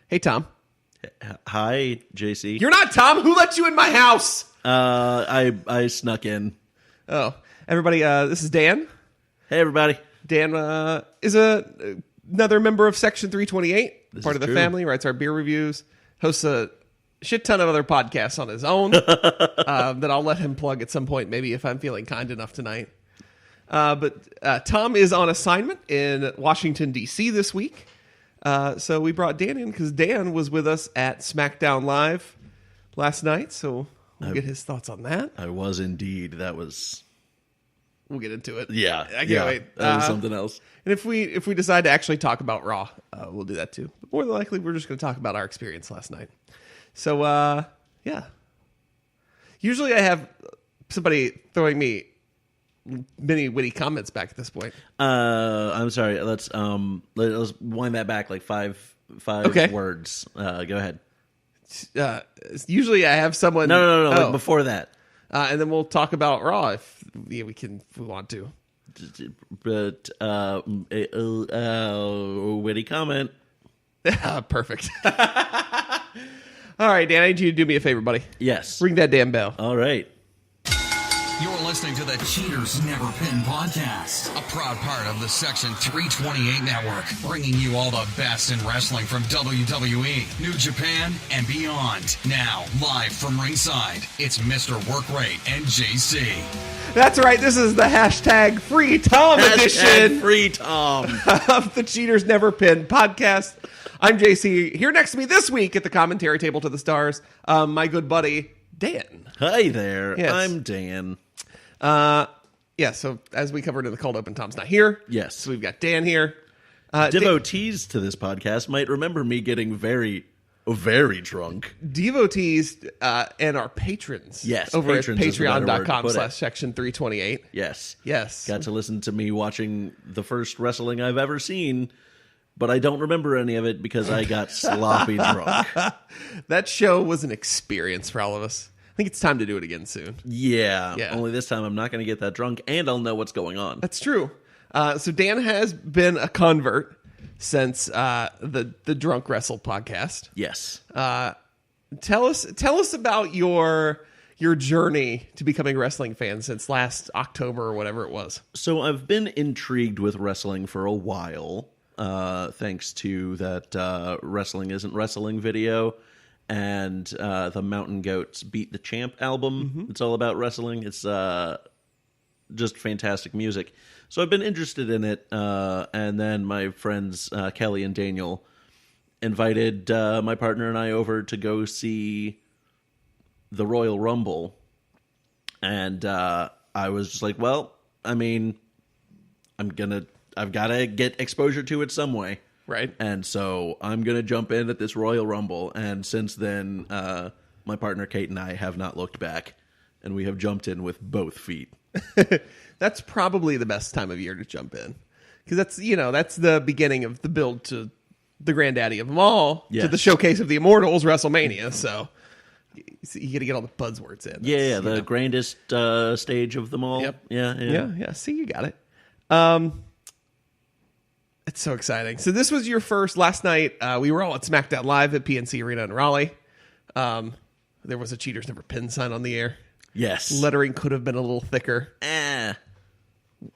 Hey, Tom. Hi, JC. You're not Tom. Who let you in my house? I snuck in. Oh, everybody. This is Dan. Hey, everybody. Dan is another member of Section 328, part of the true. family. Writes our beer reviews. Hosts a shit ton of other podcasts on his own that I'll let him plug at some point, maybe if I'm feeling kind enough tonight. But Tom is on assignment in Washington, D.C. this week. So we brought Dan in because Dan was with us at SmackDown Live last night. So we'll get his thoughts on that. I was indeed. We'll get into it. Yeah. I can't wait. That was something else. And if we decide to actually talk about Raw, we'll do that too. But more than likely, we're just going to talk about our experience last night. So, yeah. Usually I have somebody throwing me many witty comments back at this point. I'm sorry. Let's wind that back like five Okay. words. Go ahead. Usually I have someone... No. Oh. Like before that. And then we'll talk about Raw if we want to. But witty comment. Perfect. All right, Dan, I need you to do me a favor, buddy. Yes. Ring that damn bell. All right. You're listening to the Cheaters Never Pin podcast, a proud part of the Section 328 network, bringing you all the best in wrestling from WWE, New Japan, and beyond. Now, live from ringside, it's Mr. Workrate and JC. That's right. This is the hashtag Free Tom edition Free Tom of the Cheaters Never Pin podcast. I'm JC. Here next to me this week at the commentary table to the stars, my good buddy, Dan. Hi there. Yes. I'm Dan. So as we covered in the cold open, Tom's not here. Yes. So we've got Dan here. Devotees to this podcast might remember me getting very, very drunk. Devotees and our patrons. Yes, Over patrons at is the better word to put it. patreon.com/section 328. Yes. Yes. Got to listen to me watching the first wrestling I've ever seen, but I don't remember any of it because I got sloppy drunk. That show was an experience for all of us. I think it's time to do it again soon. Yeah. Yeah. Only this time I'm not going to get that drunk, and I'll know what's going on. That's true. So Dan has been a convert since the Drunk Wrestle podcast. Yes. Tell us about your journey to becoming a wrestling fan since last October or whatever it was. So I've been intrigued with wrestling for a while, thanks to that Wrestling Isn't Wrestling video and the Mountain Goats Beat the Champ album. Mm-hmm. It's all about wrestling. It's just fantastic music. So I've been interested in it, and then my friends Kelly and Daniel invited my partner and I over to go see the Royal Rumble, and I was just like, well, I mean, I've got to get exposure to it some way. Right. And so I'm going to jump in at this Royal Rumble. And since then, my partner Kate and I have not looked back. And we have jumped in with both feet. That's probably the best time of year to jump in. Because that's the beginning of the build to the granddaddy of them all, Yes. to the showcase of the Immortals, WrestleMania. So you got to get all the buzzwords in. Yeah, the grandest stage of them all. Yep. Yeah. See, you got it. It's so exciting. So this was your first last night. We were all at SmackDown Live at PNC Arena in Raleigh. There was a Cheaters Never Pin sign on the air. Yes. Lettering could have been a little thicker.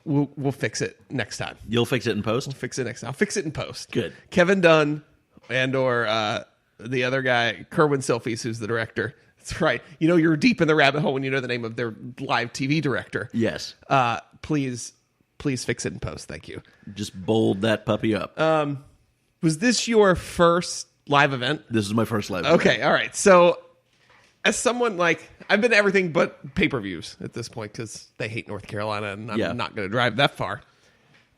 We'll fix it next time. You'll fix it in post? We'll fix it next time. I'll fix it in post. Good. Kevin Dunn and or the other guy, Kerwin Silfies, who's the director. That's right. You're deep in the rabbit hole when you know the name of their live TV director. Yes. Please fix it in post. Thank you. Just bold that puppy up. Was this your first live event? This is my first live event. Okay, all right. So, as someone I've been to everything but pay-per-views at this point because they hate North Carolina and I'm not going to drive that far.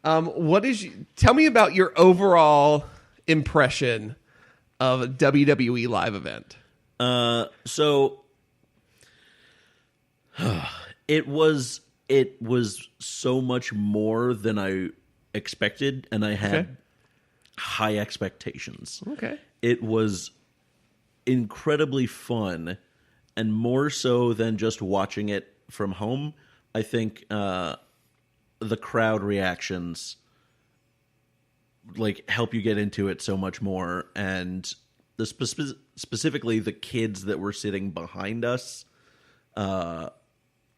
Tell me about your overall impression of a WWE live event. So it was so much more than I expected, and I had high expectations. Okay. It was incredibly fun, and more so than just watching it from home. I think the crowd reactions help you get into it so much more, and specifically the kids that were sitting behind us,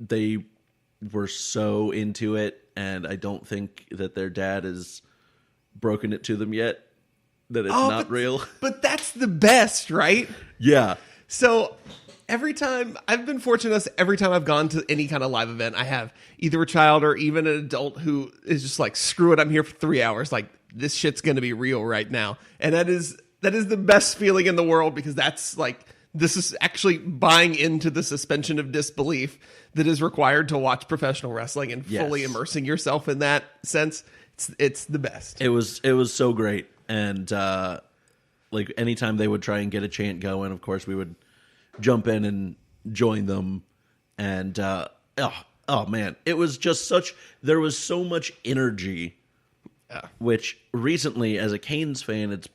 they were so into it, and I don't think that their dad has broken it to them yet that it's not real. But that's the best, right? Yeah. So every time I've been fortunate, every time I've gone to any kind of live event, I have either a child or even an adult who is just like, screw it, I'm here for 3 hours. Like, this shit's going to be real right now. And that is the best feeling in the world, because that's like, this is actually buying into the suspension of disbelief that is required to watch professional wrestling and fully immersing yourself in that sense. It's the best. It was so great. And like anytime they would try and get a chant going, of course we would jump in and join them. And oh man, it was just there was so much energy, which recently as a Canes fan, it's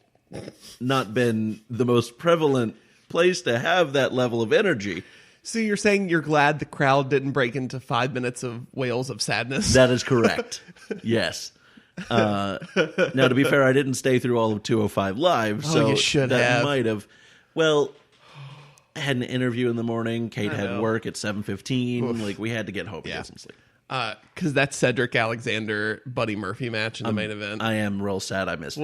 not been the most prevalent place to have that level of energy. So you're saying you're glad the crowd didn't break into 5 minutes of wails of sadness? That is correct. Yes. Now, to be fair, I didn't stay through all of 205 Live, so you should that have. might have. Well, I had an interview in the morning. Kate had work at 7:15. Like, we had to get home and get some sleep. Because that Cedric Alexander Buddy Murphy match in the main event, I am real sad I missed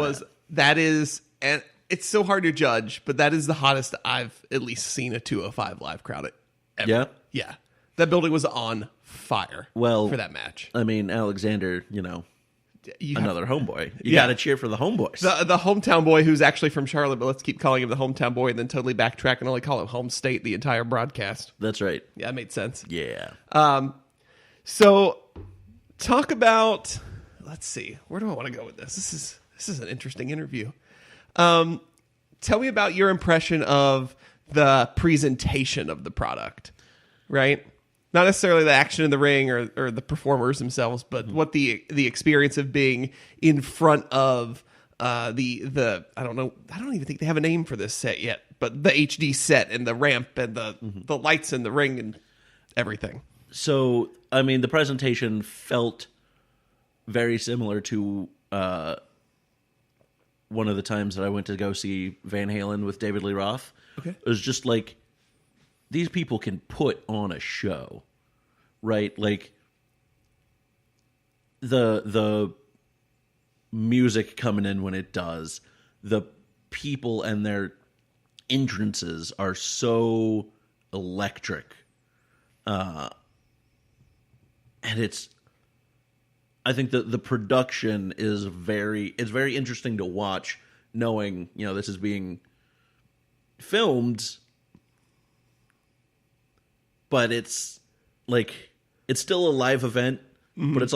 that is, and it's so hard to judge, but that is the hottest I've at least seen a 205 Live crowd ever. Yeah. That building was on fire for that match. I mean, Alexander, another homeboy. You Yeah. got to cheer for the homeboys. The hometown boy who's actually from Charlotte, but let's keep calling him the hometown boy and then totally backtrack and only call him home state the entire broadcast. That's right. Yeah, that made sense. Yeah. So talk about, let's see, where do I want to go with this? This is an interesting interview. Tell me about your impression of the presentation of the product, right? Not necessarily the action in the ring or the performers themselves, but what the experience of being in front of the I don't know, I don't even think they have a name for this set yet, but the HD set and the ramp and the lights in the ring and everything. So, I mean, the presentation felt very similar to one of the times that I went to go see Van Halen with David Lee Roth. Okay. It was just like, these people can put on a show, right? Like, the music coming in when it does, the people and their entrances are so electric. And I think that the production is very interesting to watch, knowing, this is being filmed, but it's still a live event, but it's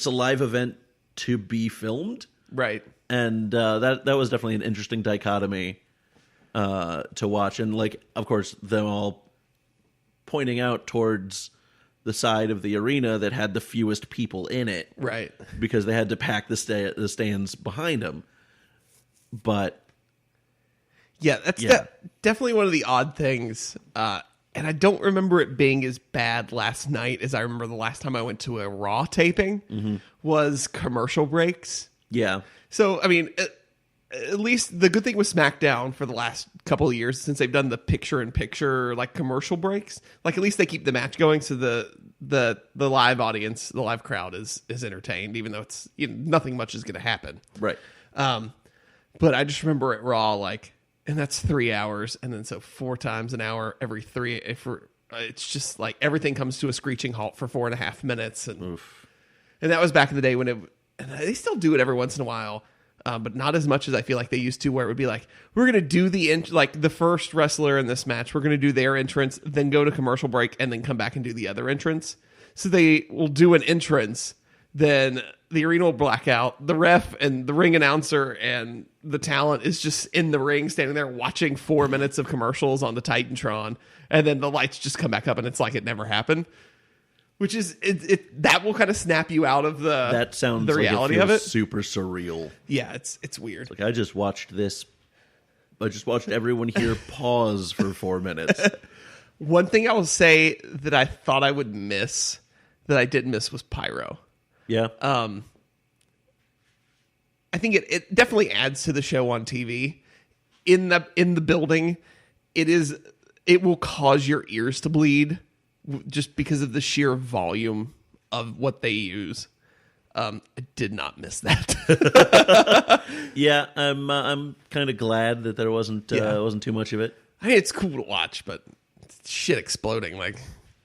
a live event to be filmed. Right. And that was definitely an interesting dichotomy to watch. And of course, them all pointing out towards the side of the arena that had the fewest people in it. Right. Because they had to pack the stands behind them. But yeah, that's definitely one of the odd things. And I don't remember it being as bad last night as I remember the last time I went to a Raw taping was commercial breaks. Yeah. So, I mean, at least the good thing with SmackDown for the last couple of years, since they've done the picture-in-picture commercial breaks, at least they keep the match going, so the live audience, the live crowd is entertained, even though it's nothing much is going to happen. Right. But I just remember at Raw, and that's 3 hours, and then so 4 times an hour every 3. It's just everything comes to a screeching halt for 4.5 minutes, and that was back in the day when and they still do it every once in a while. But not as much as I feel like they used to, where it would be we're going to do the first wrestler in this match, we're going to do their entrance, then go to commercial break, and then come back and do the other entrance. So they will do an entrance, then the arena will black out, the ref and the ring announcer and the talent is just in the ring, standing there watching 4 minutes of commercials on the Titantron, and then the lights just come back up, and it's like it never happened. Which is that will kind of snap you out of that sounds the reality it of it. Super surreal. Yeah, it's weird. I just watched this. I just watched everyone here pause for 4 minutes. One thing I will say that I thought I would miss that I didn't miss was pyro. Yeah. I I think it definitely adds to the show on TV. In the building, it will cause your ears to bleed just because of the sheer volume of what they use. I did not miss that. Yeah, I'm kind of glad that there wasn't too much of it. I mean, it's cool to watch, but shit exploding, like,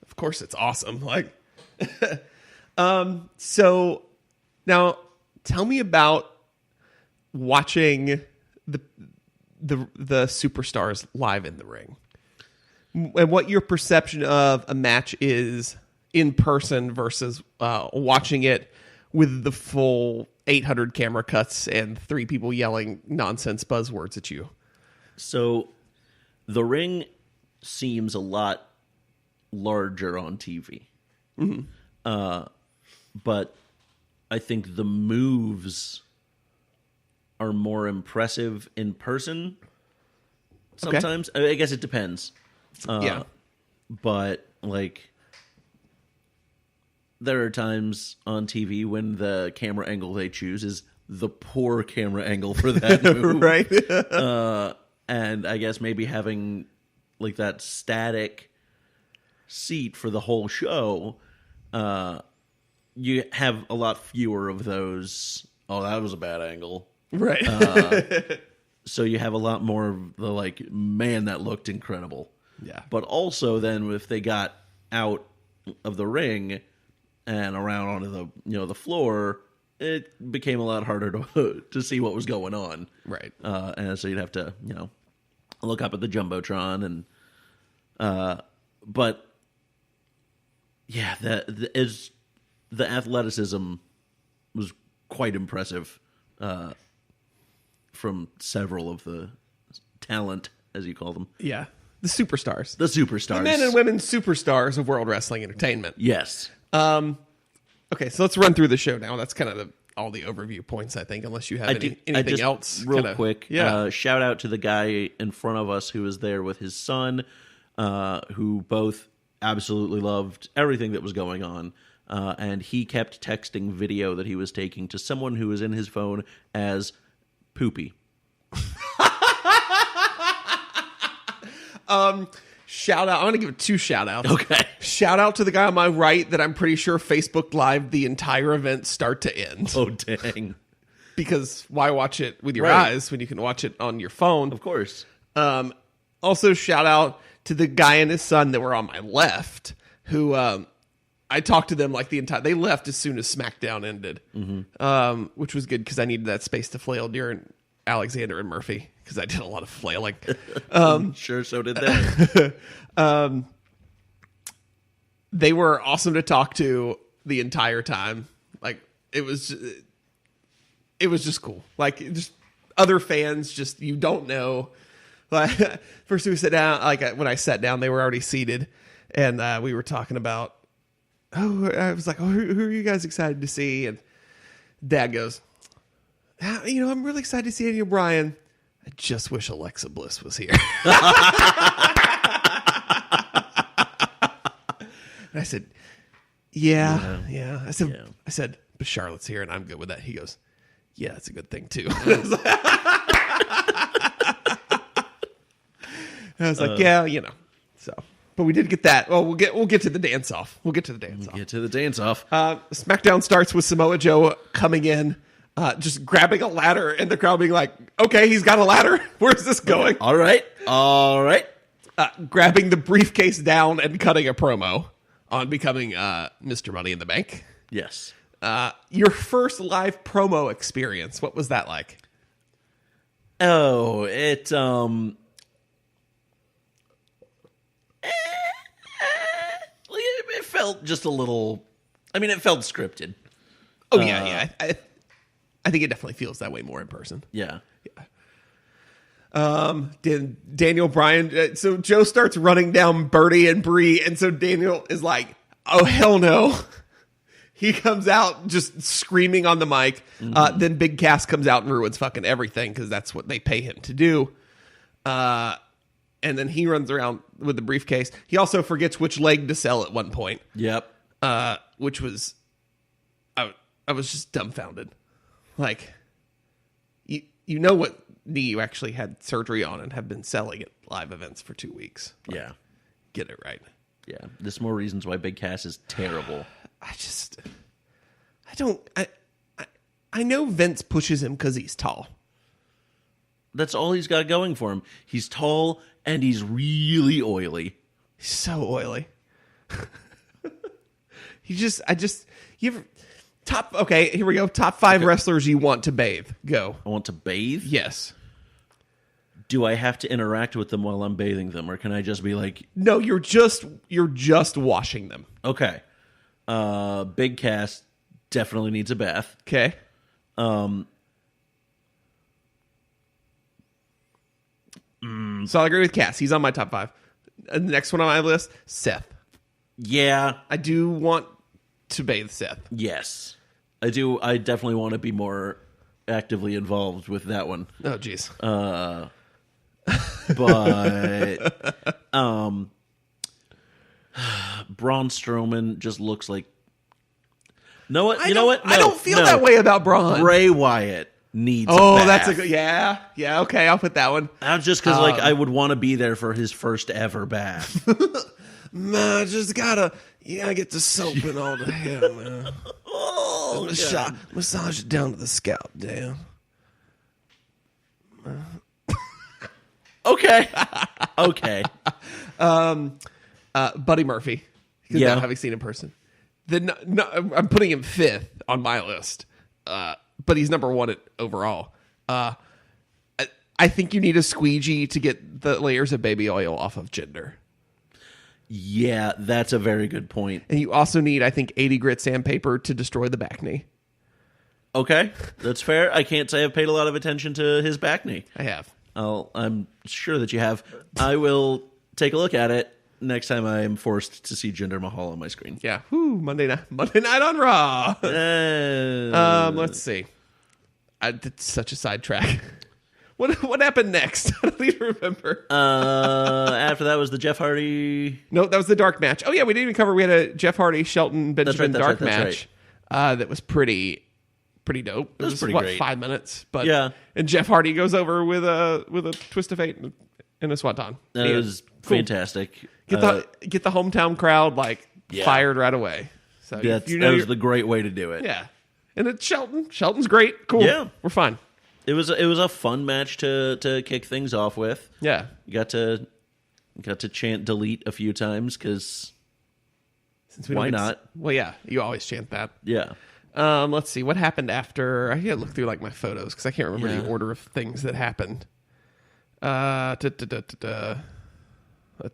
of course it's awesome. Like, so now tell me about watching the superstars live in the ring and what your perception of a match is in person versus watching it with the full 800 camera cuts and 3 people yelling nonsense buzzwords at you. So the ring seems a lot larger on TV. Mm-hmm. But I think the moves are more impressive in person sometimes. Okay. I guess it depends. Yeah. But, like, there are times on TV when the camera angle they choose is the poor camera angle for that move. Right. And I guess maybe having, like, that static seat for the whole show, you have a lot fewer of those, oh, that was a bad angle. Right. So you have a lot more of the, like, man, that looked incredible. Yeah. But also then if they got out of the ring and around onto the floor, it became a lot harder to see what was going on. Right. And so you'd have to, look up at the Jumbotron and but yeah, the athleticism was quite impressive from several of the talent, as you call them. Yeah. The superstars. The superstars. The men and women superstars of World Wrestling Entertainment. Yes. Okay, so let's run through the show now. That's kind of all the overview points, I think, unless you have anything else. Real quick, yeah. Shout out to the guy in front of us who was there with his son, who both absolutely loved everything that was going on. And he kept texting video that he was taking to someone who was in his phone as Poopy. Shout out. I'm going to give it 2 shout outs. Okay. Shout out to the guy on my right that I'm pretty sure Facebook Live the entire event start to end. Oh, dang. Because why watch it with your Right. eyes when you can watch it on your phone? Of course. Also, shout out to the guy and his son that were on my left, who I talked to them like the entire. They left as soon as SmackDown ended, which was good because I needed that space to flail during Alexander and Murphy because I did a lot of flailing. Sure, so did they. They were awesome to talk to the entire time. Like it was just cool. Like just other fans, just you don't know. Like first we sat down. Like when I sat down, they were already seated, and we were talking about. Oh, I was like, oh, who are you guys excited to see? And Dad goes, I'm really excited to see Daniel Bryan. I just wish Alexa Bliss was here. And I said, yeah. I said, but Charlotte's here, and I'm good with that. He goes, yeah, that's a good thing too. I was like, yeah, so. But we did get that. Well, we'll get to the dance off. Get to the dance off. SmackDown starts with Samoa Joe coming in, just grabbing a ladder, and the crowd being like, "Okay, he's got a ladder. Where's this going?" All right. Grabbing the briefcase down and cutting a promo on becoming Mr. Money in the Bank. Yes. Your first live promo experience. What was that like? Oh, it felt just a little. I mean, it felt scripted. Oh yeah. I think it definitely feels that way more in person. Yeah. Daniel Bryan. So Joe starts running down Birdie and Bree, and so Daniel is like, "Oh hell no!" He comes out just screaming on the mic. Then Big Cass comes out and ruins fucking everything because that's what they pay him to do. And then he runs around with the briefcase. He also forgets which leg to sell at one point. Yep. Which was, I was just dumbfounded. Like, you know what knee you actually had surgery on and have been selling at live events for 2 weeks. Like, Yeah. get it right. Yeah. There's more reasons why Big Cass is terrible. I know Vince pushes him because he's tall. That's all he's got going for him. He's tall and he's really oily. He's so oily. Okay, here we go. Top 5 wrestlers you want to bathe. Go. I want to bathe? Yes. Do I have to interact with them while I'm bathing them, or can I just be like... No, you're just washing them. Okay. Big Cass definitely needs a bath. Okay. Um, So I'll agree with Cass. He's on my top 5. The next one on my list, Seth. Yeah. I do want to bathe Seth. Yes. I do. I definitely want to be more actively involved with that one. Oh, jeez. But Braun Strowman just looks like... You know what? No, I don't feel that way about Braun. Bray Wyatt needs a bath. That's a good... Yeah, okay, I'll put that one. Just because I would want to be there for his first ever bath. Man, just gotta get the soap and all the hair, man. Massage it down to the scalp, damn. Okay. Buddy Murphy. Yeah. Not having seen in person. I'm putting him 5th on my list. But he's number 1 overall. I think you need a squeegee to get the layers of baby oil off of Jinder. Yeah, that's a very good point. And you also need, I think, 80 grit sandpaper to destroy the back knee. Okay, that's fair. I can't say I've paid a lot of attention to his back knee. I have. I'm sure that you have. I will take a look at it next time I am forced to see Jinder Mahal on my screen. Yeah. Whew, Monday night on Raw. Let's see. I did such a sidetrack. What happened next? I don't even remember. After that was the Jeff Hardy. No, that was the dark match. Oh yeah, we didn't even cover. We had a Jeff Hardy Shelton Benjamin dark match. That was pretty dope. It was pretty what, great. 5 minutes, but yeah. And Jeff Hardy goes over with a twist of fate and a swanton. That was fantastic. Get the hometown crowd fired right away. So that was the great way to do it. Yeah, and it's Shelton. Shelton's great. Cool. Yeah, we're fine. It was a fun match to kick things off with. Yeah, you got to chant delete a few times because why not? Well, yeah, you always chant that. Yeah. Let's see what happened after. I gotta look through my photos because I can't remember the order of things that happened. Let's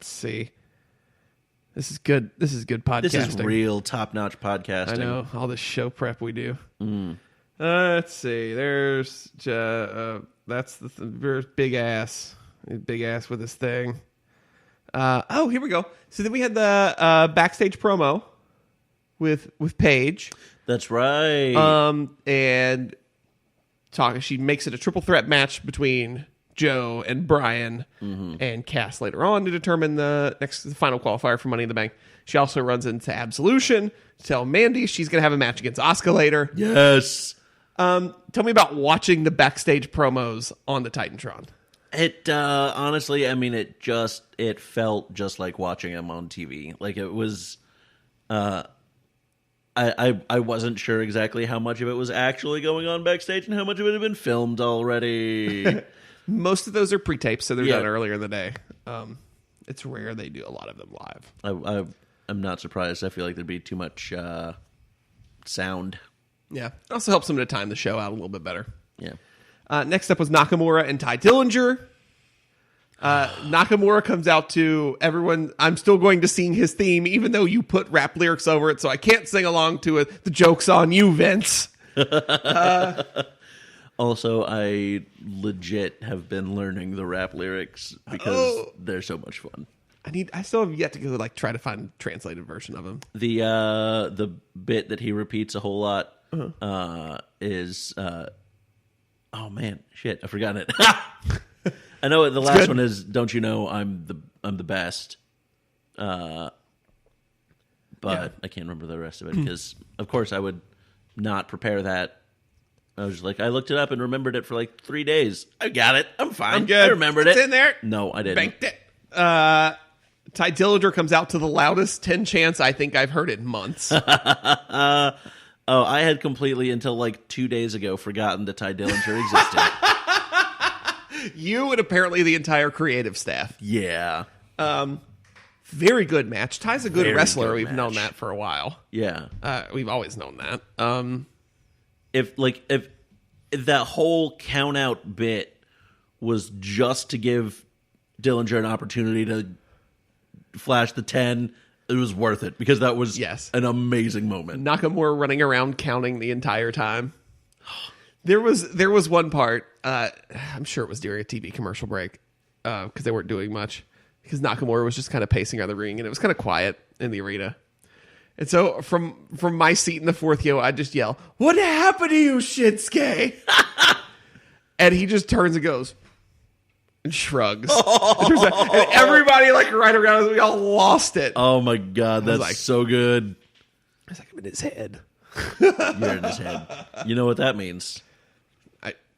see. This is good. This is good podcasting. This is real top-notch podcasting. I know all the show prep we do. Let's see. There's that's there's big ass with this thing. Here we go. So then we had the backstage promo with Paige. That's right. And she makes it a triple threat match between Joe and Brian and Cass later on to determine the final qualifier for Money in the Bank. She also runs into Absolution to tell Mandy she's going to have a match against Asuka later. Yes. Tell me about watching the backstage promos on the Titantron. It honestly, I mean, it felt just like watching them on TV. Like it was. I wasn't sure exactly how much of it was actually going on backstage and how much of it had been filmed already. Most of those are pre-tapes, so they're done earlier in the day. It's rare they do a lot of them live. I'm not surprised. I feel like there'd be too much sound. Yeah. It also helps them to time the show out a little bit better. Yeah. Next up was Nakamura and Ty Dillinger. Nakamura comes out to everyone. I'm still going to sing his theme, even though you put rap lyrics over it, so I can't sing along to it. The joke's on you, Vince. Also, I legit have been learning the rap lyrics because they're so much fun. I still have yet to go try to find a translated version of them. The bit that he repeats a whole lot is oh man, shit, I've forgotten it. I know the last one is "Don't you know I'm the best," but I can't remember the rest of it because, of course, I would not prepare that I was just like, I looked it up and remembered it for like 3 days. I got it. I'm fine. I'm good. I remembered It's it. in there. No, I didn't. Banked it. Ty Dillinger comes out to the loudest 10 chants I think I've heard in months. I had completely until like 2 days ago forgotten that Ty Dillinger existed. You and apparently the entire creative staff. Yeah. Very good match. Ty's a good Very wrestler. good We've match. known that for a while. Yeah. We've always known that. If that whole count out bit was just to give Dillinger an opportunity to flash the 10, it was worth it because that was an amazing moment. Nakamura running around counting the entire time. There was one part, I'm sure it was during a TV commercial break, because they weren't doing much, because Nakamura was just kind of pacing around the ring, and it was kind of quiet in the arena. And so from my seat in the fourth row, I just yell, "What happened to you, Shinsuke?" And he just turns and goes and shrugs. And everybody like right around us, we all lost it. Oh my god, that's like, so good. I was like, I'm in his head. You're in his head. You know what that means?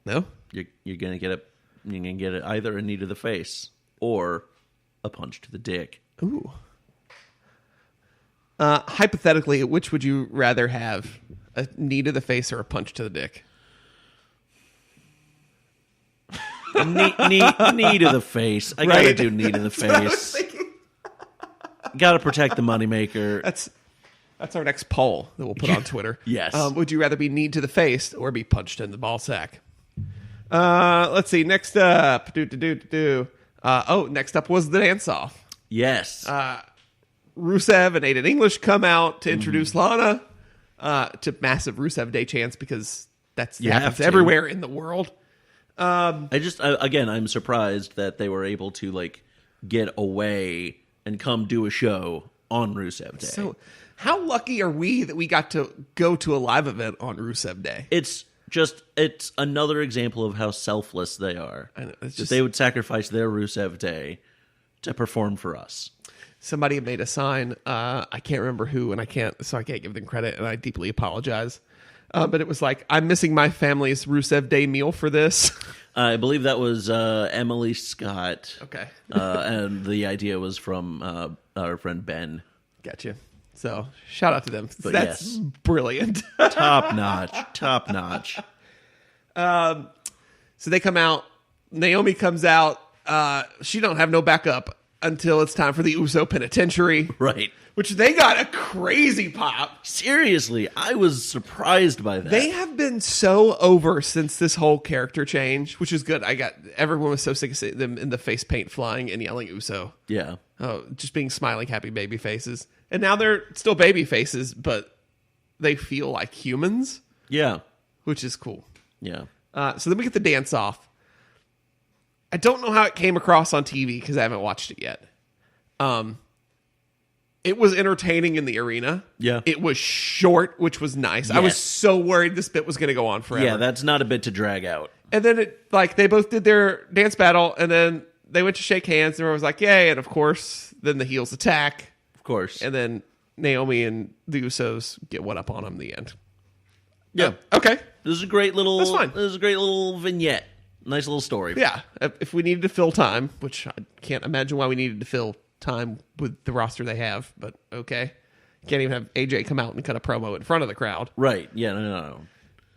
No? You're gonna get it. You're gonna get it either a knee to the face or a punch to the dick. Ooh. Hypothetically, which would you rather have? A knee to the face or a punch to the dick? Knee to the face. I gotta do knee to the face. Gotta protect the moneymaker. That's our next poll that we'll put on Twitter. Yes. Would you rather be knee to the face or be punched in the ball sack? Let's see. Next up. Next up was the dance-off. Yes. Rusev and Aiden English come out to introduce Lana to massive Rusev Day chants because that's happens everywhere in the world. I'm surprised that they were able to like get away and come do a show on Rusev Day. So, how lucky are we that we got to go to a live event on Rusev Day? It's another example of how selfless they are. I know, that they would sacrifice their Rusev Day to perform for us. Somebody made a sign. I can't remember who, and I can't give them credit, and I deeply apologize. But it was like, I'm missing my family's Rusev Day meal for this. I believe that was Emily Scott. Okay. And the idea was from our friend Ben. Gotcha. So, shout out to them. But that's brilliant. Top notch. So they come out. Naomi comes out. She don't have no backup until it's time for the Uso Penitentiary. Right. Which they got a crazy pop. Seriously, I was surprised by that. They have been so over since this whole character change, which is good. Everyone was so sick of seeing them in the face paint flying and yelling Uso. Yeah. Oh, just being smiling, happy baby faces. And now they're still baby faces, but they feel like humans. Yeah. Which is cool. Yeah. So then we get the dance off. I don't know how it came across on TV because I haven't watched it yet. It was entertaining in the arena. Yeah. It was short, which was nice. Yes. I was so worried this bit was going to go on forever. Yeah, that's not a bit to drag out. And then they both did their dance battle, and then they went to shake hands, and everyone was like, yay. And of course, then the heels attack. Of course. And then Naomi and the Usos get one up on them in the end. Yeah. Okay. This is a great little. That's fine. This is a great little vignette. Nice little story. Yeah. If we needed to fill time, which I can't imagine why we needed to fill time with the roster they have, but okay. Can't even have AJ come out and cut a promo in front of the crowd. Right. Yeah. No.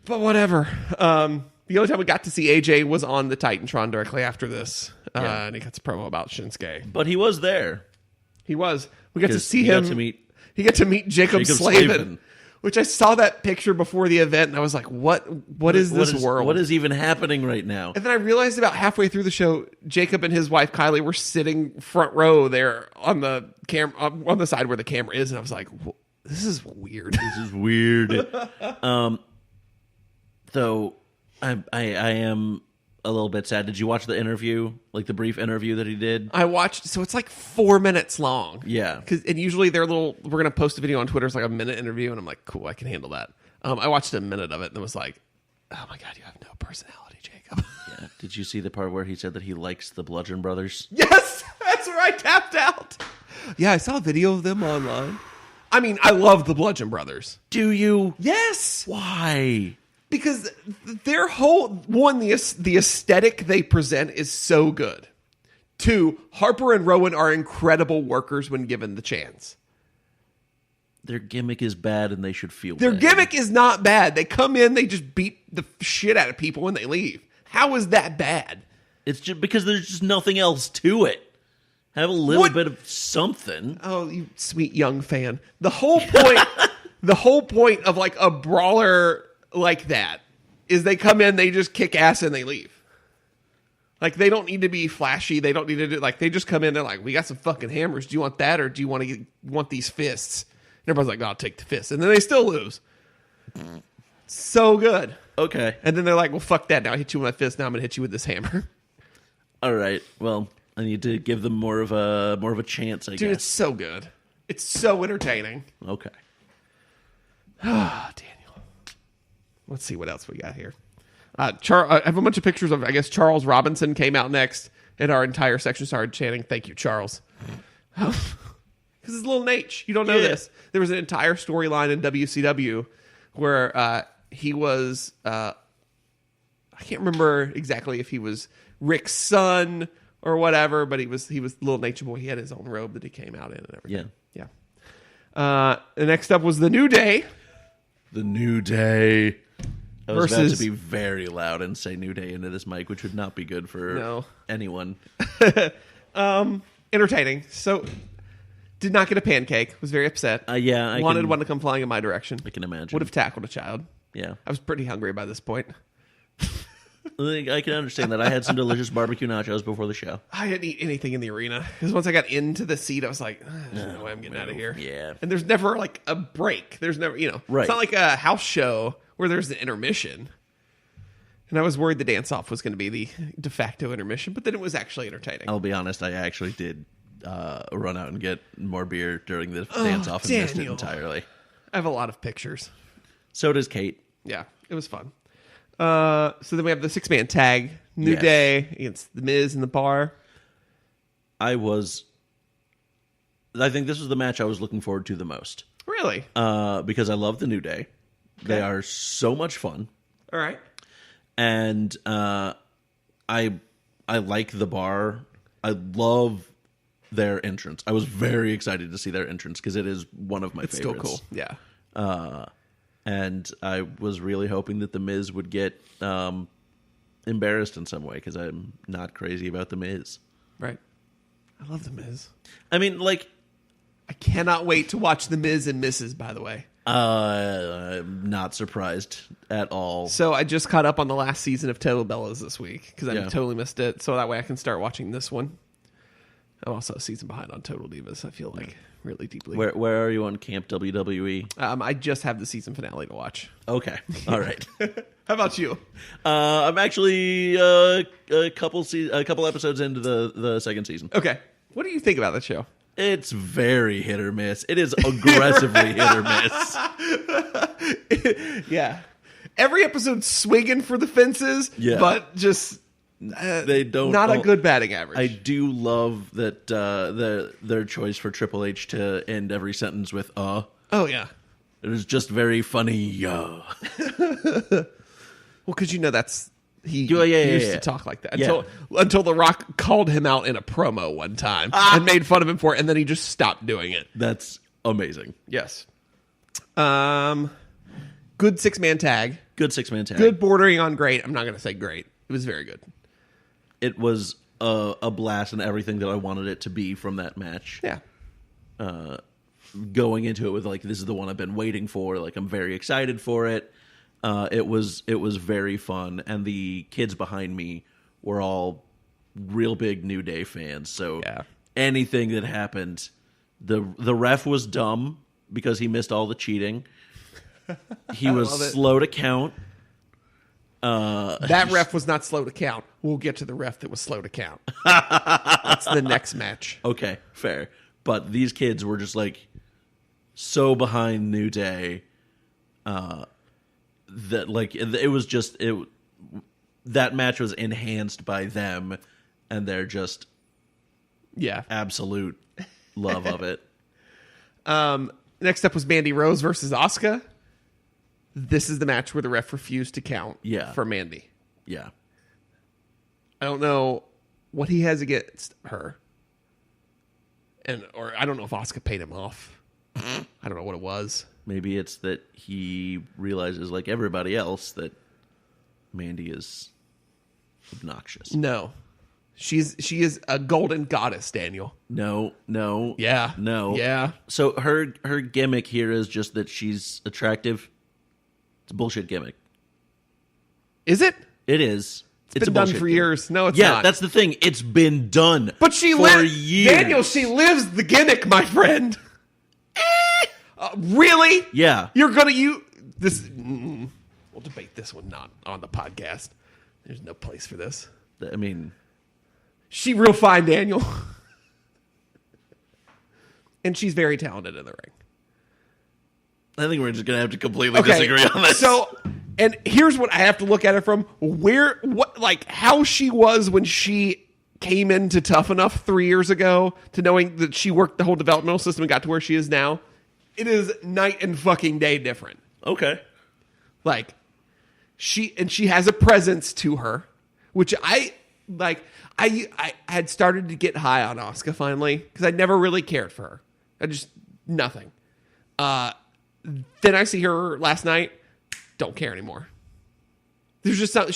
But whatever. The only time we got to see AJ was on the Titantron directly after this, and he cuts a promo about Shinsuke. But he was there. He was. We got to see he him. He got to meet Jacob Slavin. Which I saw that picture before the event, and I was like, what is this world? What is even happening right now? And then I realized about halfway through the show, Jacob and his wife, Kylie, were sitting front row there on the on the side where the camera is, and I was like, this is weird. This is weird. Though I am a little bit sad. Did you watch the interview, like the brief interview that he did? I watched, so it's like 4 minutes long. Yeah. And usually we're going to post a video on Twitter. It's like a minute interview, and I'm like, cool, I can handle that. I watched a minute of it and was like, oh my God, you have no personality, Jacob. Yeah. Did you see the part where he said that he likes the Bludgeon Brothers? Yes, that's where I tapped out. Yeah, I saw a video of them online. I mean, I love the Bludgeon Brothers. Do you? Yes. Why? Because their whole the aesthetic they present is so good. 2, Harper and Rowan are incredible workers when given the chance. Their gimmick is bad, and they should feel Their bad. gimmick is not bad. They come in, they just beat the shit out of people when they leave. How is that bad? It's just because there's just nothing else to it. Have a little bit of something. Oh, you sweet young fan. The whole point the whole point of like a brawler like that is they come in, they just kick ass and they leave. Like they don't need to be flashy. They don't need to do like they just come in, they're like, we got some fucking hammers. Do you want that or do you want these fists? And everybody's like, oh, I'll take the fists. And then they still lose. So good. Okay. And then they're like, well, fuck that. Now I hit you with my fist. Now I'm gonna hit you with this hammer. All right. Well, I need to give them more of a chance, I Dude, guess. it's so good. It's so entertaining. Okay. Ah, Daniel. Let's see what else we got here. I have a bunch of pictures of, I guess, Charles Robinson came out next, and our entire section started chanting, "Thank you, Charles." Because it's little Nate. You don't know this. There was an entire storyline in WCW where he was, I can't remember exactly if he was Rick's son or whatever, but he was little Nature Boy. He had his own robe that he came out in and everything. Yeah. The next up was the New Day. The New Day. I was about Versus- to be very loud and say New Day into this mic, which would not be good for anyone. Entertaining. So, did not get a pancake. Was very upset. Yeah, wanted one to come flying in my direction. I can imagine. Would have tackled a child. Yeah. I was pretty hungry by this point. I can understand that. I had some delicious barbecue nachos before the show. I didn't eat anything in the arena because once I got into the seat, I was like, "There's no way I'm getting out of here." Yeah. And there's never like a break. There's never, Right. It's not like a house show where there's an intermission. And I was worried the dance off was going to be the de facto intermission, but then it was actually entertaining. I'll be honest, I actually did run out and get more beer during the dance off and missed it Daniel. entirely. I have a lot of pictures. So does Kate. Yeah, it was fun. So then we have the 6-man tag, New Yes. Day against The Miz and the Bar. I think this was the match I was looking forward to the most. Really? Because I love the New Day. They are so much fun. All right. And I like the Bar. I love their entrance. I was very excited to see their entrance because it is one of my It's favorites. still cool. Yeah. And I was really hoping that the Miz would get embarrassed in some way because I'm not crazy about the Miz. Right. I love The Miz. I mean, like, I cannot wait to watch The Miz and Mrs., by the way. I'm not surprised at all. So I just caught up on the last season of Total Bellas this week because I Yeah. totally missed it. So that way I can start watching this one. I'm also a season behind on Total Divas, I feel like, really deeply. Where are you on Camp WWE? I just have the season finale to watch. Okay, all right. How about you? I'm actually a couple episodes into the second season. Okay. What do you think about that show? It's very hit or miss. It is aggressively hit or miss. Yeah. Every episode's swinging for the fences, Yeah. but just They don't. not a good batting average. I do love that their choice for Triple H to end every sentence with Oh, yeah. It is just very funny. Well, because that's... He Yeah, used yeah. to talk like that Yeah. until The Rock called him out in a promo one time and made fun of him for it, and then he just stopped doing it. That's amazing. Yes. Good 6-man tag. Good 6-man tag. Good bordering on great. I'm not going to say great. It was very good. It was a blast and everything that I wanted it to be from that match. Yeah. Going into it with like, this is the one I've been waiting for. Like, I'm very excited for it. It was very fun, and the kids behind me were all real big New Day fans. So Yeah. anything that happened, the ref was dumb because he missed all the cheating. He love was it. slow to count. That ref was not slow to count. We'll get to the ref that was slow to count. That's the next match. Okay, fair. But these kids were just like so behind New Day. That like it was just that match was enhanced by them and their just Yeah. absolute love of it. Next up was Mandy Rose versus Asuka. this is the match where the ref refused to count for Mandy. Yeah. I don't know what he has against her. Or I don't know if Asuka paid him off. I don't know what it was. Maybe it's that he realizes, like everybody else, that Mandy is obnoxious. No. She is a golden goddess, Daniel. No. Yeah. No. Yeah. So her gimmick here is just that she's attractive. It's a bullshit gimmick. Is it? It is. It's been done for years. No, it's not. not. Yeah, that's the thing. It's been done. But she for years. Daniel, she lives the gimmick, my friend. Really? Yeah. You're gonna this? We'll debate this one not on the podcast. There's no place for this. I mean, she real fine, Daniel, and she's very talented in the ring. I think we're just gonna have to completely disagree on this. So, and here's what I have to look at it from: how she was when she came into Tough Enough 3 years ago, to knowing that she worked the whole developmental system and got to where she is now. It is night and fucking day different. Okay. Like, she has a presence to her, which I had started to get high on Asuka finally, because I never really cared for her. Nothing. Then I see her last night, don't care anymore. There's just something,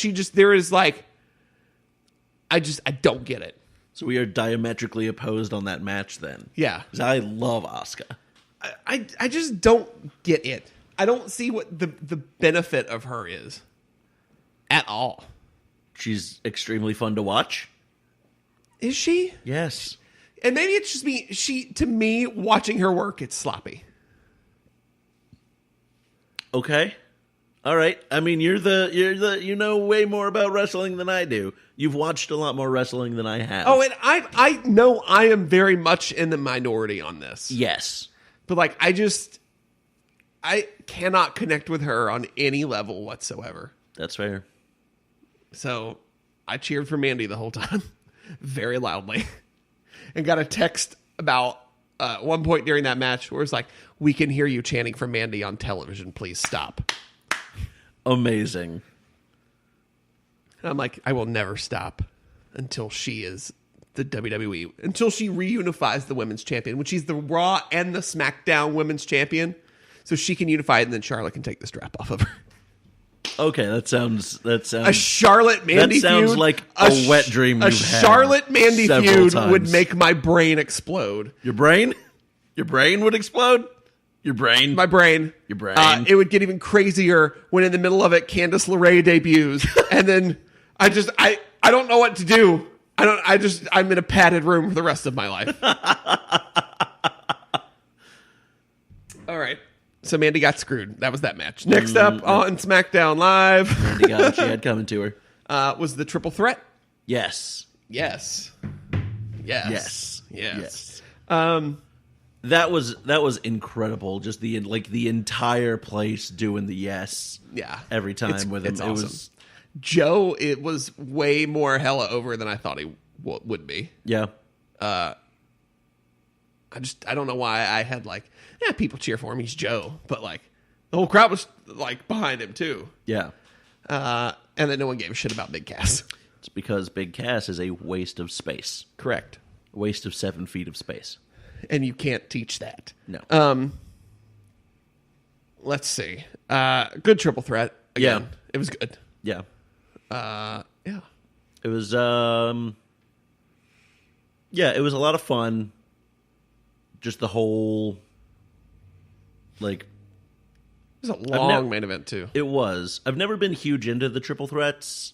I don't get it. So we are diametrically opposed on that match then. Yeah. 'Cause I love Asuka. I just don't get it. I don't see what the benefit of her is at all. She's extremely fun to watch. Is she? Yes. And maybe it's just me. To me, watching her work, it's sloppy. Okay. All right. I mean, you know way more about wrestling than I do. You've watched a lot more wrestling than I have. Oh, and I know I am very much in the minority on this. Yes. But I cannot connect with her on any level whatsoever. That's fair. So I cheered for Mandy the whole time, very loudly, and got a text about one point during that match where it's like, "We can hear you chanting for Mandy on television. Please stop." Amazing. And I'm like, I will never stop until she is the WWE, until she reunifies the women's champion, when she's the Raw and the SmackDown women's champion, so she can unify it, and then Charlotte can take the strap off of her. Okay, that sounds a Charlotte Mandy feud. That sounds like a wet dream. A you've had Charlotte Mandy feud times. would make my brain explode. Your brain would explode. My brain. Your brain. It would get even crazier when in the middle of it, Candice LeRae debuts, and then I don't know what to do. I'm in a padded room for the rest of my life. All right. So Mandy got screwed. That was that match. Next up on SmackDown Live, Mandy got what she had coming to her. was the triple threat. Yes. That was incredible. Just the entire place doing the yes. Yeah. Every time with him. It's awesome. Joe, it was way more hella over than I thought he would be. Yeah. I don't know why I had people cheer for him. He's Joe, but the whole crowd was behind him too. Yeah. And then no one gave a shit about Big Cass. It's because Big Cass is a waste of space. Correct. A waste of 7 feet of space. And you can't teach that. No. Let's see. Good triple threat. Again. Yeah. It was good. Yeah. Yeah. It was it was a lot of fun. Just the whole it was a long main event too. It was. I've never been huge into the triple threats.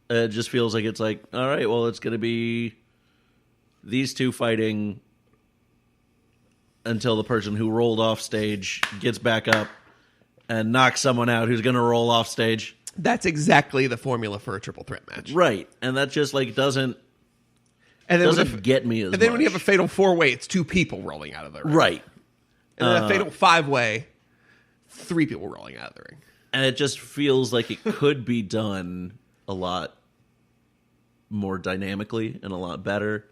It just feels like it's all right, well, it's going to be these two fighting until the person who rolled off stage gets back up and knocks someone out who's going to roll off stage. That's exactly the formula for a triple threat match. Right. And that just doesn't get me as much. And then when you have a fatal 4-way, it's 2 people rolling out of the ring. Right. And then a fatal 5-way, 3 people rolling out of the ring. And it just feels like it could be done a lot more dynamically and a lot better.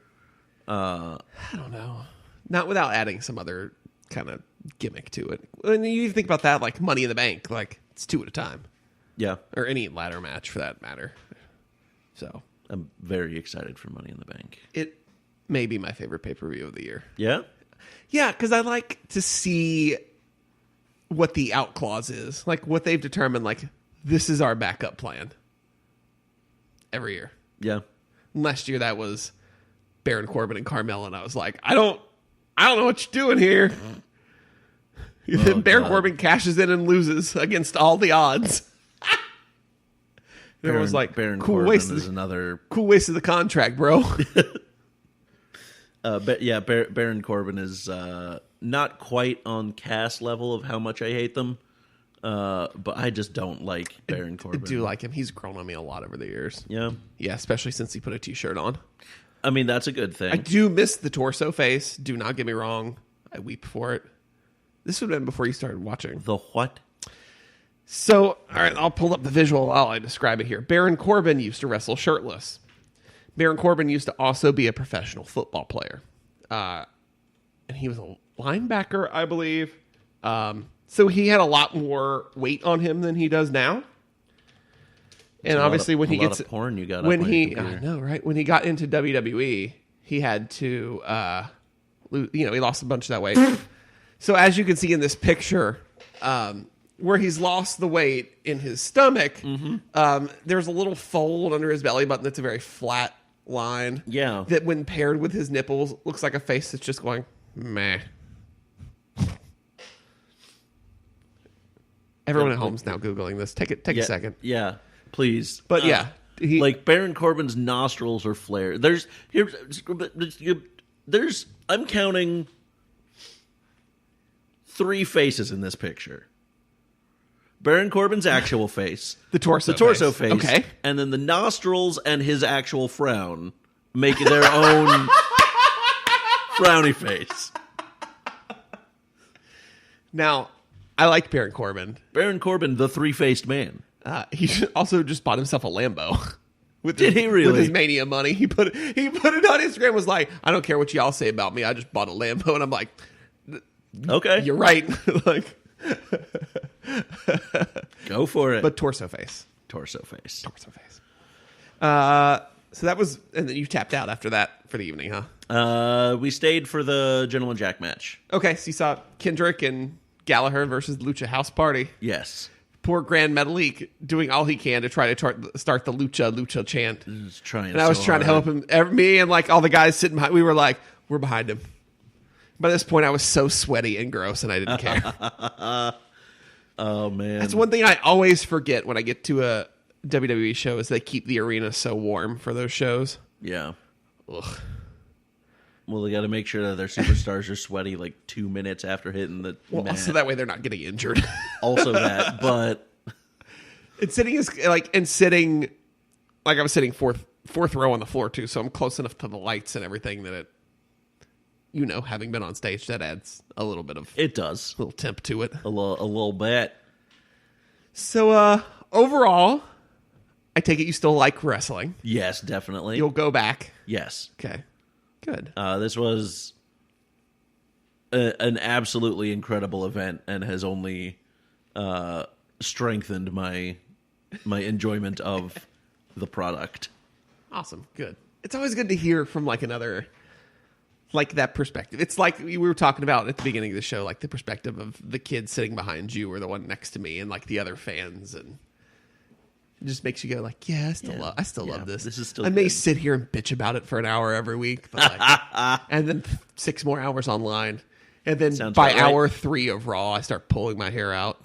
I don't know. Not without adding some other kind of gimmick to it. And you think about that, like Money in the Bank, like it's 2 at a time. Yeah. Or any ladder match for that matter. So I'm very excited for Money in the Bank. it may be my favorite pay-per-view of the year. Yeah? Yeah, because I like to see what the out clause is. Like what they've determined, like, this is our backup plan. Every year. Yeah. Last year that was Baron Corbin and Carmella, and I was like, I don't know what you're doing here. Then Baron Corbin cashes in and loses against all the odds. Everyone was like, Baron cool Corbin waste is another... Cool waste of the contract, bro. Baron Corbin is not quite on Cass level of how much I hate them, but I just don't like Baron Corbin. I do like him. He's grown on me a lot over the years. Yeah. Yeah, especially since he put a t-shirt on. I mean, that's a good thing. I do miss the torso face. Do not get me wrong. I weep for it. This would have been before you started watching. The what? So, all right, I'll pull up the visual while I describe it here. Baron Corbin used to wrestle shirtless. Baron Corbin used to also be a professional football player. And he was a linebacker, I believe. So he had a lot more weight on him than he does now. And obviously when he gets porn you got when he I know, right? When he got into WWE, he had to he lost a bunch of that weight. So as you can see in this picture, where he's lost the weight in his stomach, there's a little fold under his belly button that's a very flat line. Yeah. That when paired with his nipples looks like a face that's just going, meh. Everyone at home's now Googling this. Take a second. Yeah, please. But yeah. Like Baron Corbin's nostrils are flared. I'm counting 3 faces in this picture. Baron Corbin's actual face. The torso face. Okay. And then the nostrils and his actual frown make their own frowny face. Now, I like Baron Corbin. Baron Corbin, the 3-faced man. He also just bought himself a Lambo. Did he really? With his Mania money. He put it on Instagram, was like, I don't care what y'all say about me. I just bought a Lambo. And I'm like, okay. You're right. Like, go for it. but torso face. Torso face. So that was, and then you tapped out after that for the evening, huh? We stayed for the Gentleman Jack match. Okay, so you saw Kendrick and Gallagher versus Lucha House Party. Yes. Poor Grand Metalik doing all he can to try to start the Lucha chant. And I was trying to help him. Me and like all the guys sitting behind, we were like, we're behind him. By this point, I was so sweaty and gross, and I didn't care. Oh, man. That's one thing I always forget when I get to a WWE show is they keep the arena so warm for those shows. Yeah. Ugh. Well, they got to make sure that their superstars are sweaty like 2 minutes after hitting the mat. Also, that way they're not getting injured. Also that, but sitting like I was sitting fourth row on the floor too, so I'm close enough to the lights and everything that it, having been on stage, that adds a little bit of it does little temp to it, a little bit. So overall, I take it you still like wrestling. Yes, definitely. You'll go back. Yes. Okay. Good. This was an absolutely incredible event and has only strengthened my enjoyment of the product. Awesome. Good. It's always good to hear from like another, like that perspective. It's like we were talking about at the beginning of the show, like the perspective of the kid sitting behind you or the one next to me and like the other fans, and it just makes you go like, yeah, I still love this. This is still I may good. sit here and bitch about it for an hour every week, but like, and then 6 more hours online. And then Sounds by about right. hour 3 of Raw, I start pulling my hair out.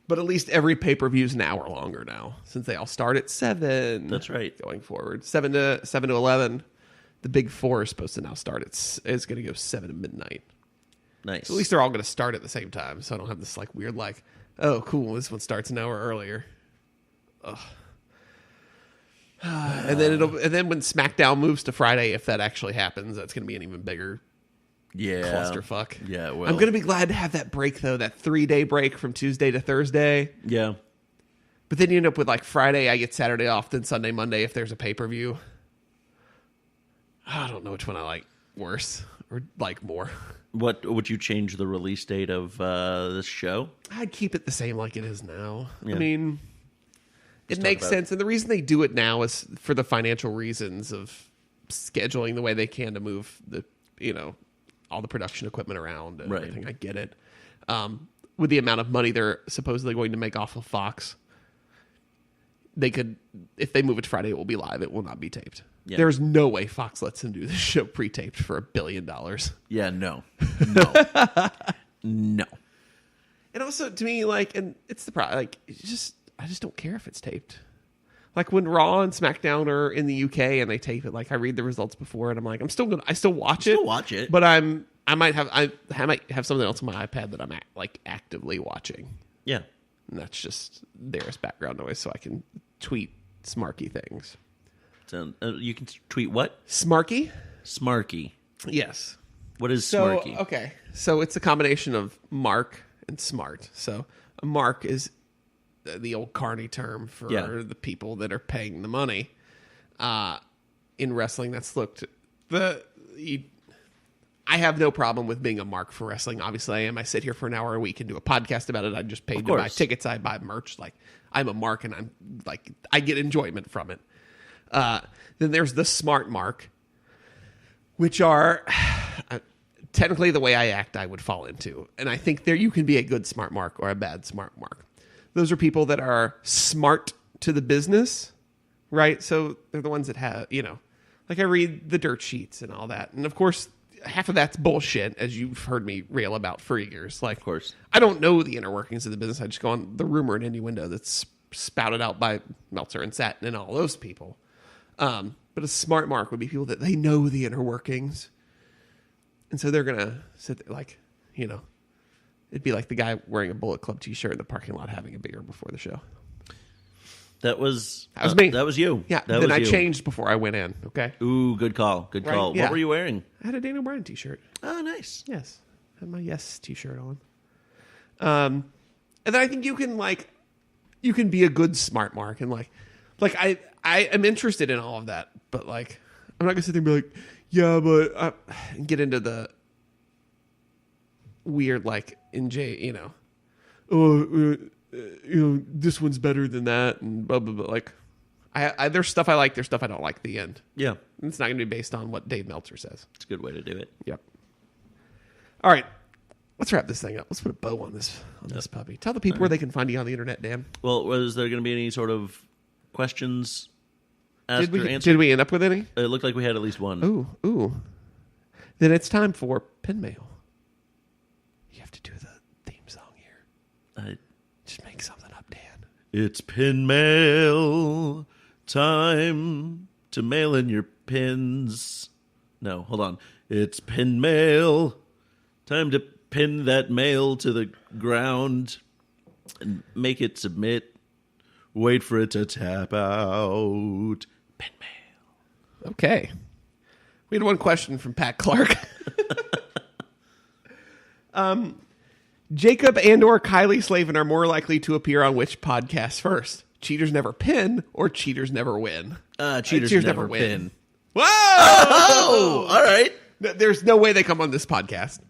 But at least every pay-per-view is an hour longer now, since they all start at 7. That's right. Going forward, 7 to 11. The Big 4 is supposed to now start. It's going to go 7 to midnight. Nice. So at least they're all going to start at the same time, so I don't have this like weird like, oh, cool, this one starts an hour earlier. Ugh. And then when SmackDown moves to Friday, if that actually happens, that's going to be an even bigger clusterfuck. Yeah, well, I'm going to be glad to have that break though, that 3-day break from Tuesday to Thursday. Yeah. But then you end up with like Friday, I get Saturday off, then Sunday, Monday if there's a pay-per-view. I don't know which one I like. worse or like more. What would you change the release date of this show? I'd keep it the same like it is now. Yeah. I mean, it makes sense. And the reason they do it now is for the financial reasons of scheduling the way they can to move all the production equipment around and everything. I get it. With the amount of money they're supposedly going to make off of Fox, they could, if they move it to Friday, it will be live. It will not be taped. Yeah. There's no way Fox lets them do this show pre-taped for $1 billion. Yeah, no. No. And also, to me, like, and it's the problem. Like, I just don't care if it's taped. Like when Raw and SmackDown are in the UK and they tape it, like I read the results before and I'm like, I still watch it. But I might have something else on my iPad that I'm actively watching. Yeah. And that's just there as background noise so I can tweet smarky things. So, you can tweet what? Smarky? Smarky. Yes. What is smarky? Okay. So it's a combination of mark and smart. So a mark is the old carny term for the people that are paying the money. In wrestling, that's I have no problem with being a mark for wrestling. Obviously, I am. I sit here for an hour a week and do a podcast about it. I just paid to buy tickets. I buy merch. Like, I'm a mark, and I get enjoyment from it. Then there's the smart mark, which are technically the way I act, I would fall into. And I think there you can be a good smart mark or a bad smart mark. Those are people that are smart to the business, right? So they're the ones that have, like I read the dirt sheets and all that. And of course, half of that's bullshit, as you've heard me rail about for years. Like, of course, I don't know the inner workings of the business. I just go on the rumor and innuendo that's spouted out by Meltzer and Satin and all those people. But a smart mark would be people that they know the inner workings. And so they're going to sit there like, it'd be like the guy wearing a Bullet Club t-shirt in the parking lot having a beer before the show. That was me. That was you. Yeah. Then I changed before I went in. Okay. Ooh, good call. Good call. Right? Yeah. What were you wearing? I had a Daniel Bryan t-shirt. Oh, nice. Yes. I had my Yes t-shirt on. And then I think you can be a good smart mark and like I am interested in all of that, but like I'm not gonna sit there and be like, yeah, but get into the weird like this one's better than that and blah blah blah. Like I there's stuff I like, there's stuff I don't like. The end. Yeah, and it's not gonna be based on what Dave Meltzer says. It's a good way to do it. Yep. All right. Let's wrap this thing up. Let's put a bow on this puppy. Tell the people where they can find you on the internet, Dan. Well, was there going to be any sort of questions asked or answered? Did we end up with any? It looked like we had at least one. Ooh. Then it's time for Pin Mail. You have to do the theme song here. Just make something up, Dan. It's Pin Mail time to mail in your pins. No, hold on. It's Pin Mail time to pin that mail to the ground and make it submit. Wait for it to tap out. Pin mail. Okay. We had one question from Pat Clark. Jacob and or Kylie Slavin are more likely to appear on which podcast first? Cheaters Never Pin or Cheaters Never Win? Cheaters never pin. Whoa! Oh, all right. There's no way they come on this podcast.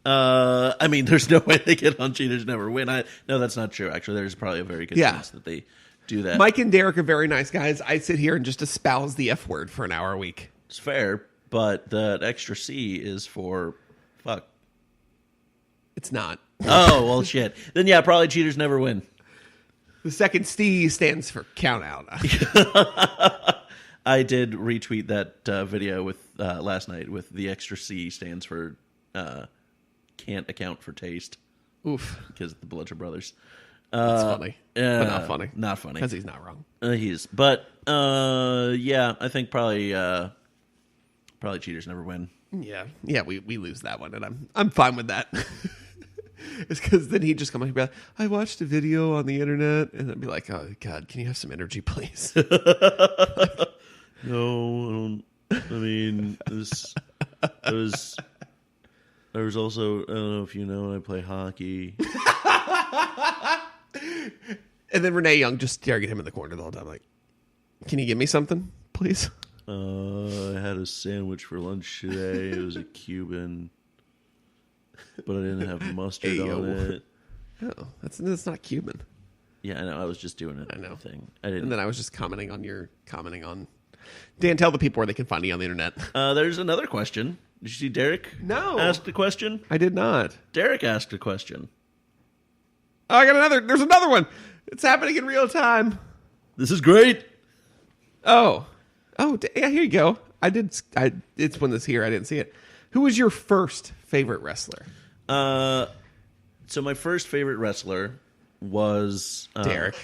I mean, there's no way they get on Cheaters Never Win. No, that's not true. Actually, there's probably a very good chance that they do that. Mike and Derek are very nice guys. I sit here and just espouse the F word for an hour a week. It's fair, but that extra C is for fuck. It's not. Oh, well, shit. Then, yeah, probably Cheaters Never Win. The second C stands for count out. I did retweet that video with last night with the extra C stands for can't account for taste. Oof. Because the Bludgeon Brothers. That's funny. But not funny. Not funny. Because he's not wrong. He is. But, yeah, I think probably Cheaters Never Win. Yeah. Yeah, we lose that one, and I'm fine with that. It's because then he'd just come up and be like, I watched a video on the internet, and I'd be like, oh, God, can you have some energy, please? No, I don't. I mean, there's also, I don't know if you know, I play hockey. And then Renee Young just staring at him in the corner the whole time, like, can you give me something, please? I had a sandwich for lunch today. It was a Cuban, but I didn't have mustard on it. Oh, that's not Cuban. Yeah, I know. I was just doing it. I know. Thing. I didn't. And then I was just commenting on. Dan, tell the people where they can find you on the internet. There's another question. Did you see Derek? No. Asked a question? I did not. Derek asked a question. Oh, I got another. There's another one. It's happening in real time. This is great. Oh, yeah. Here you go. It's when this here. I didn't see it. Who was your first favorite wrestler? So my first favorite wrestler was Derek.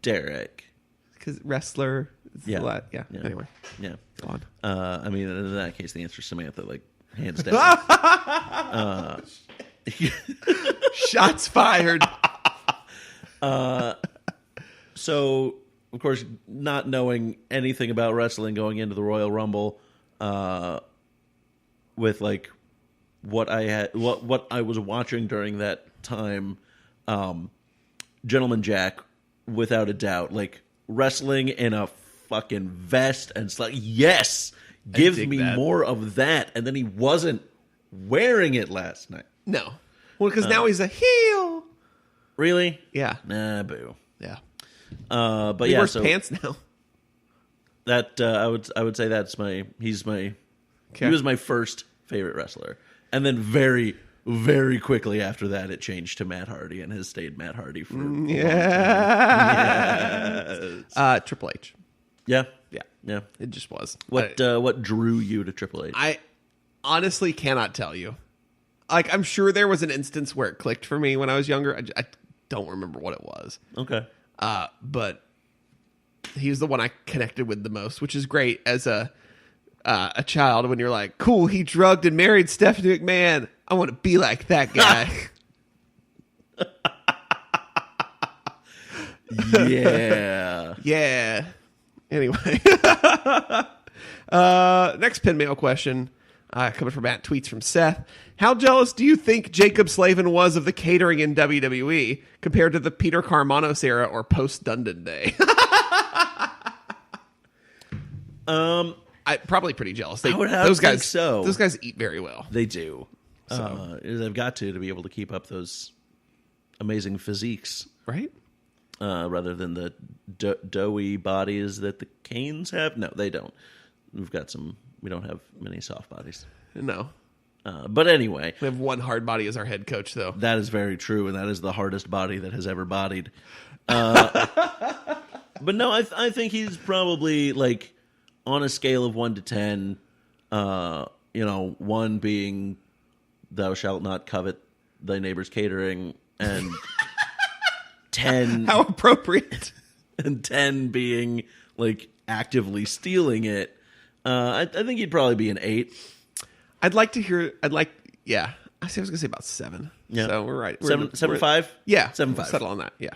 Because wrestler. Yeah. Yeah. Anyway. Yeah. Go on. I mean, in that case, the answer is Samantha, like, hands down. Shots fired. So, of course, not knowing anything about wrestling going into the Royal Rumble, with like what I was watching during that time, Gentleman Jack, without a doubt, like wrestling in a fucking vest, and it's like, yes, give me more of that. And then he wasn't wearing it last night. No, well, because now he's a heel. Really? Yeah. Nah, boo. Yeah. But he yeah, wears so pants now. that I would say he was my first favorite wrestler, and then very, very quickly after that, it changed to Matt Hardy, and has stayed Matt Hardy for a long time. Yes. Triple H. Yeah, Yeah. It just was. What drew you to Triple H? I honestly cannot tell you. Like, I'm sure there was an instance where it clicked for me when I was younger. I don't remember what it was. Okay. But he was the one I connected with the most, which is great as a child when you're like, cool, he drugged and married Stephanie McMahon. I want to be like that guy. Yeah. Yeah. Anyway. Next pin mail question. Coming from Matt, tweets from Seth. How jealous do you think Jacob Slavin was of the catering in WWE compared to the Peter Carmanos era or post Dundon Day? Probably pretty jealous. I would have those guys. think so. Those guys eat very well. They do. So. They've got to be able to keep up those amazing physiques, right? Rather than the doughy bodies that the Canes have. No, they don't. We don't have many soft bodies. No. But anyway. We have one hard body as our head coach, though. That is very true, and that is the hardest body that has ever bodied. But no, I think he's probably, like, on a scale of 1 to 10, 1 being thou shalt not covet thy neighbor's catering, and 10... How appropriate. And 10 being, like, actively stealing it. I think he'd probably be an 8. Yeah. I was going to say about 7. Yeah. So we're right. 7.5? Yeah. 7.5. We'll settle on that. Yeah.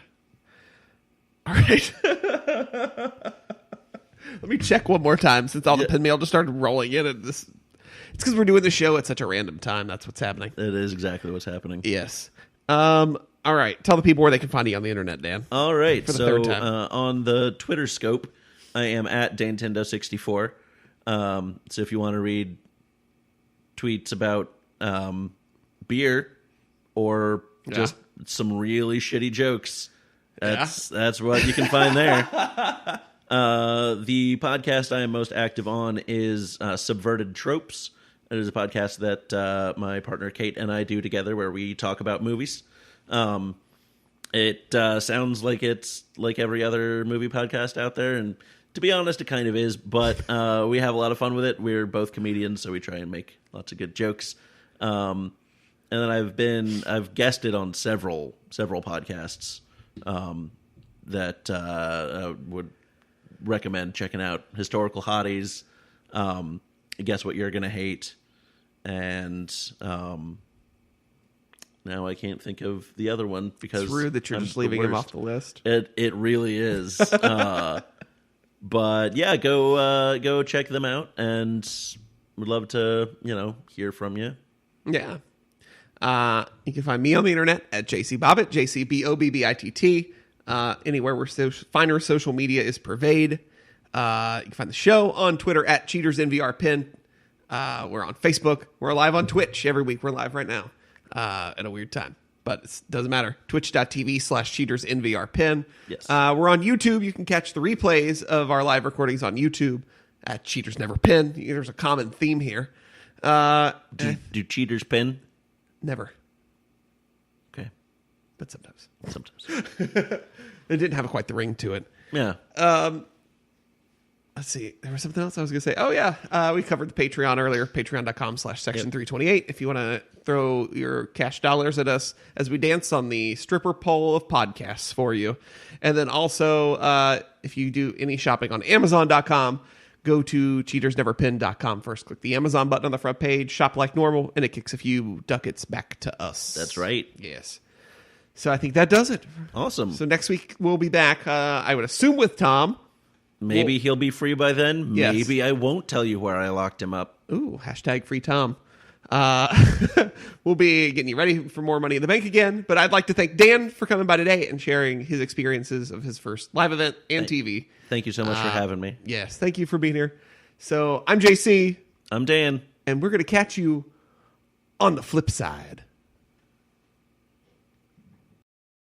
All right. Let me check one more time since all the pin mail just started rolling in. It's because we're doing the show at such a random time. That's what's happening. It is exactly what's happening. Yes. All right. Tell the people where they can find you on the internet, Dan. All right. For the third time. On the Twitter scope, I am at Dantendo64. So if you want to read tweets about beer or just some really shitty jokes, that's what you can find there. The podcast I am most active on is Subverted Tropes. It is a podcast that my partner Kate and I do together where we talk about movies. It sounds like it's like every other movie podcast out there, and to be honest, it kind of is, but we have a lot of fun with it. We're both comedians, so we try and make lots of good jokes. And then I've guested on several podcasts that I would recommend checking out. Historical Hotties, Guess What You're Gonna Hate, and now I can't think of the other one because it's rude that you're just leaving him off the list. It really is. But yeah, go check them out, and would love to hear from you. Yeah. You can find me on the internet at JCBobbitt, JCBOBBITT. Anywhere where finer social media is pervade. You can find the show on Twitter at CheatersNVRPin. We're on Facebook. We're live on Twitch every week. We're live right now at a weird time, but it doesn't matter. Twitch.tv/CheatersNVRPin. Yes. We're on YouTube. You can catch the replays of our live recordings on YouTube at Cheaters Never Pin. There's a common theme here. Do cheaters pin? Never, Okay. but sometimes. Sometimes. It didn't have quite the ring to it. Yeah. Let's see. There was something else I was going to say. Oh, yeah. We covered the Patreon earlier. Patreon.com/section328. If you want to throw your cash dollars at us as we dance on the stripper pole of podcasts for you. And then also, if you do any shopping on Amazon.com, go to cheatersneverpin.com first. Click the Amazon button on the front page. Shop like normal, and it kicks a few ducats back to us. That's right. Yes. So I think that does it. Awesome. So next week we'll be back, I would assume, with Tom. Maybe he'll be free by then. Yes. Maybe I won't tell you where I locked him up. Ooh, #free Tom. We'll be getting you ready for more Money in the Bank again. But I'd like to thank Dan for coming by today and sharing his experiences of his first live event and TV. Thank you so much for having me. Yes, thank you for being here. So I'm JC. I'm Dan. And we're going to catch you on the flip side.